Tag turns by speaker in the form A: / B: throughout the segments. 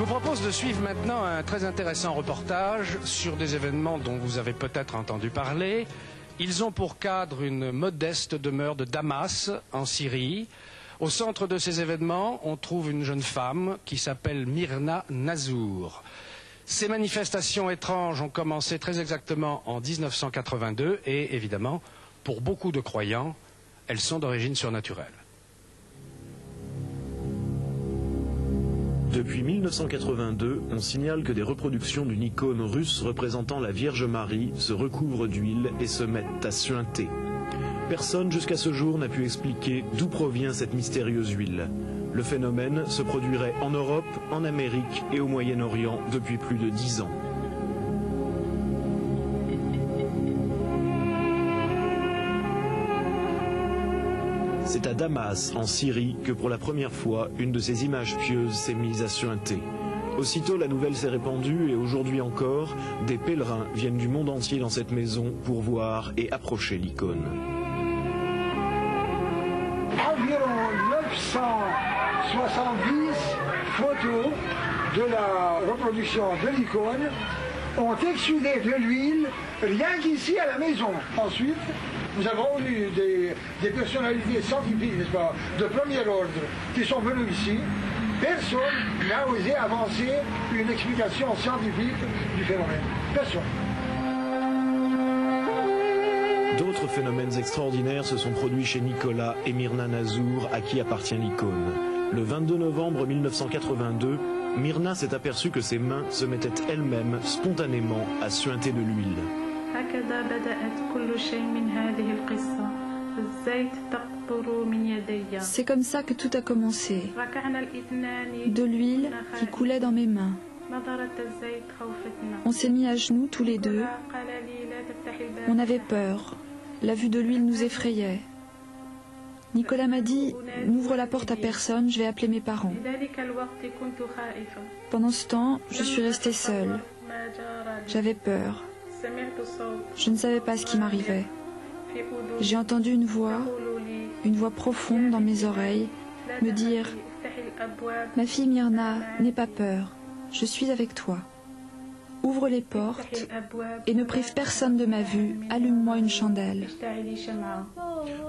A: vous propose de suivre maintenant un très intéressant reportage sur des événements dont vous avez peut-être entendu parler. Ils ont pour cadre une modeste demeure de Damas, en Syrie. Au centre de ces événements, on trouve une jeune femme qui s'appelle Myrna Nazour. Ces manifestations étranges ont commencé très exactement en 1982 et, évidemment, pour beaucoup de croyants, elles sont d'origine surnaturelle.
B: Depuis 1982, on signale que des reproductions d'une icône russe représentant la Vierge Marie se recouvrent d'huile et se mettent à suinter. Personne jusqu'à ce jour n'a pu expliquer d'où provient cette mystérieuse huile. Le phénomène se produirait en Europe, en Amérique et au Moyen-Orient depuis plus de 10 ans. C'est à Damas, en Syrie, que pour la première fois, une de ces images pieuses s'est mise à suinter. Aussitôt, la nouvelle s'est répandue et aujourd'hui encore, des pèlerins viennent du monde entier dans cette maison pour voir et approcher l'icône.
C: Environ 970 photos de la reproduction de l'icône ont exsudé de l'huile rien qu'ici à la maison. Ensuite, nous avons eu des personnalités scientifiques, n'est-ce pas, de premier ordre qui sont venues ici. Personne n'a osé avancer une explication scientifique du phénomène. Personne.
B: D'autres phénomènes extraordinaires se sont produits chez Nicolas et Myrna Nazour, à qui appartient l'icône. Le 22 novembre 1982, Myrna s'est aperçue que ses mains se mettaient elles-mêmes spontanément à suinter de l'huile.
D: C'est comme ça que tout a commencé. De l'huile qui coulait dans mes mains. On s'est mis à genoux tous les deux. On avait peur. La vue de l'huile nous effrayait. Nicolas m'a dit « N'ouvre la porte à personne, je vais appeler mes parents ». Pendant ce temps, je suis restée seule. J'avais peur. Je ne savais pas ce qui m'arrivait. J'ai entendu une voix profonde dans mes oreilles, me dire « Ma fille Myrna, n'aie pas peur, je suis avec toi. Ouvre les portes et ne prive personne de ma vue, allume-moi une chandelle. »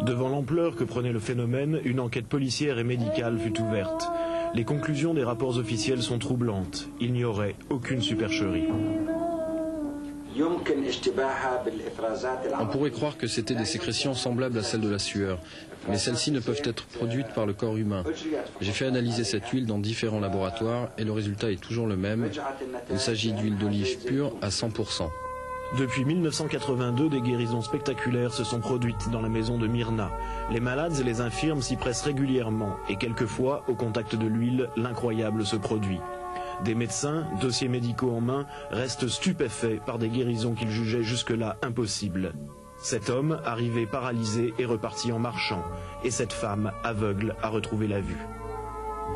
B: Devant l'ampleur que prenait le phénomène, une enquête policière et médicale fut ouverte. Les conclusions des rapports officiels sont troublantes. Il n'y aurait aucune supercherie.
E: On pourrait croire que c'était des sécrétions semblables à celles de la sueur, mais celles-ci ne peuvent être produites par le corps humain. J'ai fait analyser cette huile dans différents laboratoires et le résultat est toujours le même. Il s'agit d'huile d'olive pure à 100%.
B: Depuis 1982, des guérisons spectaculaires se sont produites dans la maison de Myrna. Les malades et les infirmes s'y pressent régulièrement et quelquefois, au contact de l'huile, l'incroyable se produit. Des médecins, dossiers médicaux en main, restent stupéfaits par des guérisons qu'ils jugeaient jusque-là impossibles. Cet homme, arrivé paralysé, est reparti en marchant, et cette femme, aveugle, a retrouvé la vue.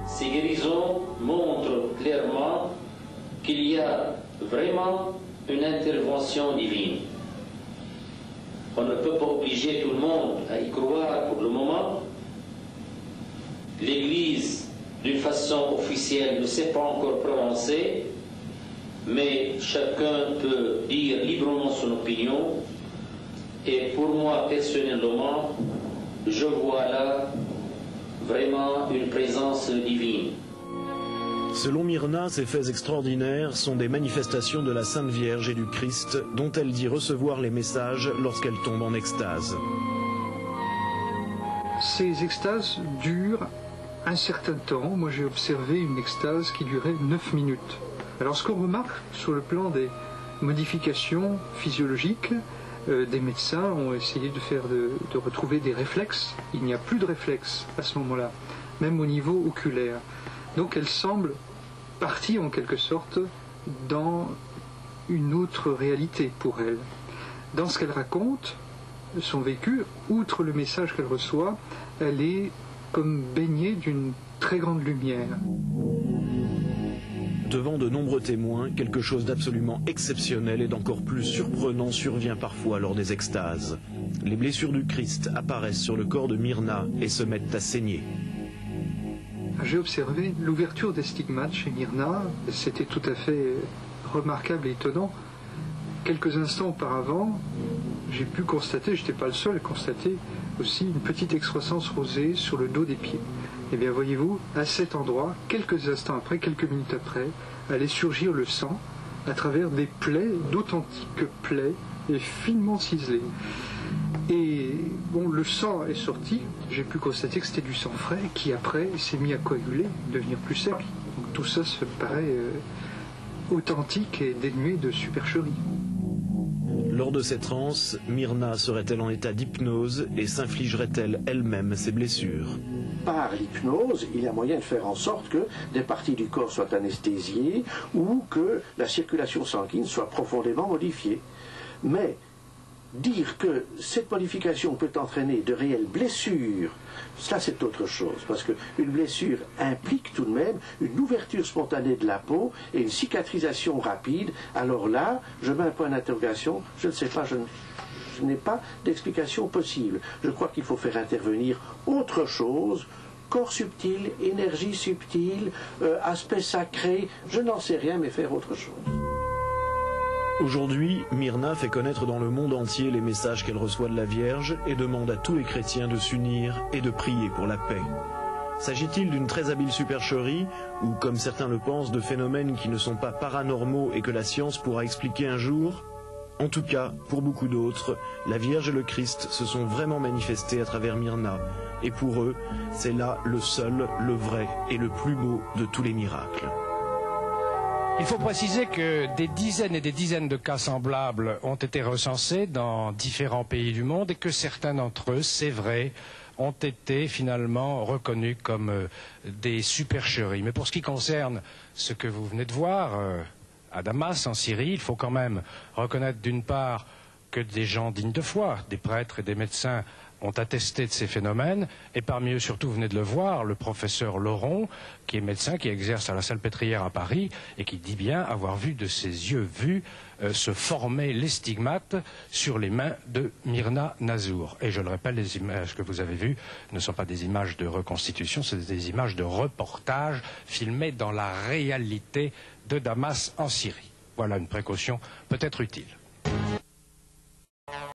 F: Ces guérisons montrent clairement qu'il y a vraiment une intervention divine. On ne peut pas obliger tout le monde à y croire pour le moment. L'Église, d'une façon officielle, ne s'est pas encore prononcée, mais chacun peut dire librement son opinion. Et pour moi, personnellement, je vois là vraiment une présence divine.
B: Selon Myrna, ces faits extraordinaires sont des manifestations de la Sainte Vierge et du Christ dont elle dit recevoir les messages lorsqu'elle tombe en extase.
C: Ces extases durent un certain temps. Moi, j'ai observé une extase qui durait 9 minutes. Alors, ce qu'on remarque sur le plan des modifications physiologiques, des médecins ont essayé de retrouver des réflexes. Il n'y a plus de réflexes à ce moment-là, même au niveau oculaire. Donc, elle semble partie, en quelque sorte, dans une autre réalité pour elle. Dans ce qu'elle raconte, son vécu, outre le message qu'elle reçoit, elle est comme baignée d'une très grande lumière.
B: Devant de nombreux témoins, quelque chose d'absolument exceptionnel et d'encore plus surprenant survient parfois lors des extases. Les blessures du Christ apparaissent sur le corps de Myrna et se mettent à saigner.
C: j'ai observé l'ouverture des stigmates chez Myrna. C'était tout à fait remarquable et étonnant. Quelques instants auparavant, j'ai pu constater, je n'étais pas le seul à constater aussi, une petite excroissance rosée sur le dos des pieds. Eh bien, voyez-vous, à cet endroit, quelques instants après, quelques minutes après, allait surgir le sang à travers des plaies, d'authentiques plaies, et finement ciselées. Et bon, le sang est sorti, j'ai pu constater que c'était du sang frais qui après s'est mis à coaguler, devenir plus sec. Donc tout ça se paraît authentique et dénué de supercherie.
B: Lors de ces transes, Myrna serait-elle en état d'hypnose et s'infligerait-elle elle-même ses blessures?
G: Par l'hypnose, il y a moyen de faire en sorte que des parties du corps soient anesthésiées ou que la circulation sanguine soit profondément modifiée. Mais dire que cette modification peut entraîner de réelles blessures, ça c'est autre chose, parce qu'une blessure implique tout de même une ouverture spontanée de la peau et une cicatrisation rapide. Alors là, je mets un point d'interrogation, je ne sais pas, je n'ai pas d'explication possible. Je crois qu'il faut faire intervenir autre chose, corps subtil, énergie subtile, aspect sacré, je n'en sais rien, mais faire autre chose.
B: Aujourd'hui, Myrna fait connaître dans le monde entier les messages qu'elle reçoit de la Vierge et demande à tous les chrétiens de s'unir et de prier pour la paix. S'agit-il d'une très habile supercherie ou, comme certains le pensent, de phénomènes qui ne sont pas paranormaux et que la science pourra expliquer un jour? En tout cas, pour beaucoup d'autres, la Vierge et le Christ se sont vraiment manifestés à travers Myrna. Et pour eux, c'est là le seul, le vrai et le plus beau de tous les miracles.
A: Il faut préciser que des dizaines et des dizaines de cas semblables ont été recensés dans différents pays du monde et que certains d'entre eux, c'est vrai, ont été finalement reconnus comme des supercheries. Mais pour ce qui concerne ce que vous venez de voir à Damas, en Syrie, il faut quand même reconnaître d'une part que des gens dignes de foi, des prêtres et des médecins, ont attesté de ces phénomènes, et parmi eux, surtout, vous venez de le voir, le professeur Laurent, qui est médecin, qui exerce à la Salpêtrière à Paris, et qui dit bien avoir vu de ses yeux se former les stigmates sur les mains de Myrna Nazour. Et je le répète, les images que vous avez vues ne sont pas des images de reconstitution, c'est des images de reportage filmées dans la réalité de Damas en Syrie. Voilà une précaution peut-être utile.